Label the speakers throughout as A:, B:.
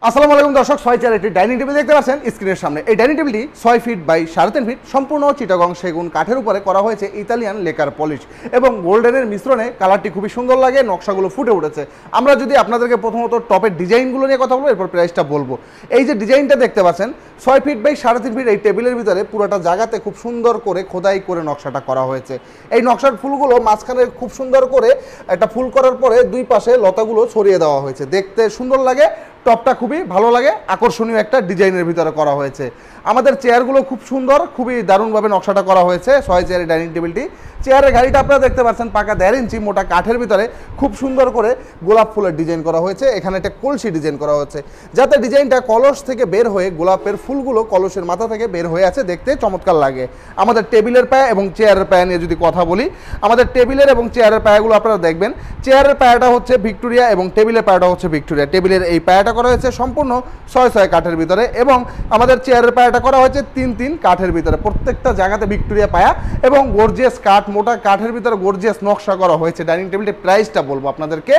A: আসসালামু আলাইকুম দর্শক, 6 চেয়ার একটি ডাইনিং টেবিল দেখতে পাচ্ছেন স্ক্রিনের সামনে। এই ডাইনিং টেবিলটি 6 ফিট বাই 3.5 ফিট, সম্পূর্ণ চিটাগং সেগুন কাঠের উপরে করা হয়েছে ইতালিয়ান লেকার পলিশ এবং গোল্ডেনের মিশ্রণে কালারটি খুবই সুন্দর লাগে, নকশাগুলো ফুটে উঠেছে। আমরা যদি আপনাদেরকে প্রথমত টপের ডিজাইনগুলো নিয়ে কথা বলবো, এরপর প্রাইসটা বলবো। এই যে ডিজাইনটা দেখতে পাচ্ছেন 6 ফিট বাই 3.5 ফিট, এই টেবিলের ভিতরে পুরোটা জায়গাতে খুব সুন্দর করে খোদাই করে নকশাটা করা হয়েছে। এই নকশার ফুলগুলো মাঝখানে খুব সুন্দর করে একটা ফুল করার পরে দুই পাশে লতাগুলো ছড়িয়ে দেওয়া হয়েছে, দেখতে সুন্দর লাগে। টপটা খুবই ভালো লাগে, আকর্ষণীয় একটা ডিজাইনের ভিতরে করা হয়েছে। আমাদের চেয়ারগুলো খুব সুন্দর, খুবই দারুণভাবে নকশাটা করা হয়েছে 6 চেয়ারের ডাইনিং টেবিলটি। চেয়ারের গাড়িটা আপনারা দেখতে পাচ্ছেন পাকা 1.5 ইঞ্চি মোটা কাঠের ভিতরে খুব সুন্দর করে গোলাপ ফুলের ডিজাইন করা হয়েছে। এখানে একটা কলসি ডিজাইন করা হয়েছে, যাতে ডিজাইনটা কলস থেকে বের হয়ে গোলাপের ফুলগুলো কলসের মাথা থেকে বের হয়ে আছে, দেখতে চমৎকার লাগে। আমাদের টেবিলের পায়া এবং চেয়ারের পায়া নিয়ে যদি কথা বলি, আমাদের টেবিলের এবং চেয়ারের পায়াগুলো আপনারা দেখবেন, চেয়ারের পায়াটা হচ্ছে ভিক্টোরিয়া এবং টেবিলের পায়াটা হচ্ছে ভিক্টোরিয়া। টেবিলের এই পায়াটা করা হয়েছে সম্পূর্ণ 6 কাঠের ভিতরে এবং আমাদের চেয়ারের পায়াটা করা হয়েছে 3 কাঠের ভিতরে। প্রত্যেকটা জায়গাতে ভিক্টোরিয়া পায়া এবং গর্জিয়াস কাঠ, মোটা কাঠের ভিতরে গর্জিয়াস নকশা করা হয়েছে। ডাইনিং টেবিলের প্রাইসটা বলবো আপনাদেরকে।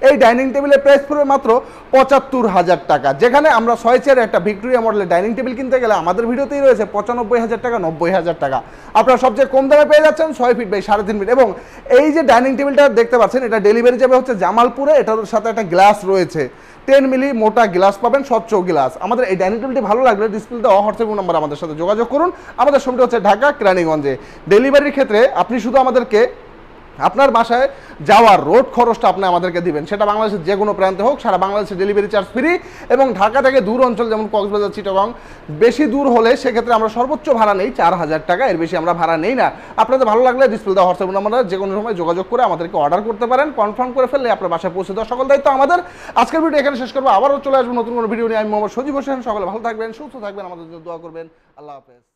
A: এই ডাইনিং টেবিলের প্রাইস পড়বে মাত্র 75,000 টাকা। যেখানে আমরা 6 চেয়ারের একটা ভিক্টোরিয়া মডেলের ডাইনিং টেবিল কিনতে গেলে আমাদের ভিডিওতেই রয়েছে 95,000 টাকা, 90,000 টাকা। আপনারা সবচেয়ে কম দামে পেয়ে যাচ্ছেন 6 ফিট বাই 3.5 ফিট। এবং এই যে ডাইনিং টেবিলটা দেখতে পাচ্ছেন, এটা ডেলিভারি যাবে হচ্ছে জামালপুরে। এটার সাথে একটা গ্লাস রয়েছে, 10 মিলি মোটা গ্লাস পাবেন, স্বচ্ছ গ্লাস। আমাদের এই ডাইনিং টেবিলটি ভালো লাগলে ডিসপ্লে দেওয়া হোয়াটসঅ্যাপ নাম্বার আমাদের সাথে যোগাযোগ করুন। আমাদের শোরুমটি হচ্ছে ঢাকা কেরানীগঞ্জে। ডেলিভারির ক্ষেত্রে আপনি শুধু আমাদেরকে আপনার বাসায় যাওয়ার রোড খরচটা আপনি আমাদেরকে দিবেন, সেটা বাংলাদেশের যে কোনো প্রান্তে হোক, সারা বাংলাদেশে ডেলিভারি চার্জ ফ্রি। এবং ঢাকা থেকে দূর অঞ্চল যেমন কক্সবাজার, চিটাগং, বেশি দূর হলে সেক্ষেত্রে আমরা সর্বোচ্চ ভাড়া নেই 4,000 টাকা, এর বেশি আমরা ভাড়া নেই না। আপনাদের ভালো লাগলে ডিসপ্লে দেওয়া হোয়াটসঅ্যাপ নাম্বার যে কোনো সময় যোগাযোগ করে আমাদেরকে অর্ডার করতে পারেন। কনফার্ম করে ফেললে আপনার বাসায় পৌঁছে দেওয়ার সকল দায়িত্ব আমাদের। আজকের ভিডিও এখানে শেষ করবো, আবারও চলে আসবো নতুন কোনো ভিডিও নিয়ে। আমি মোহাম্মদ সজীব হোসেন। সকলে ভালো থাকবেন, সুস্থ থাকবেন, আমাদের জন্য দোয়া করবেন। আল্লাহ হাফেজ।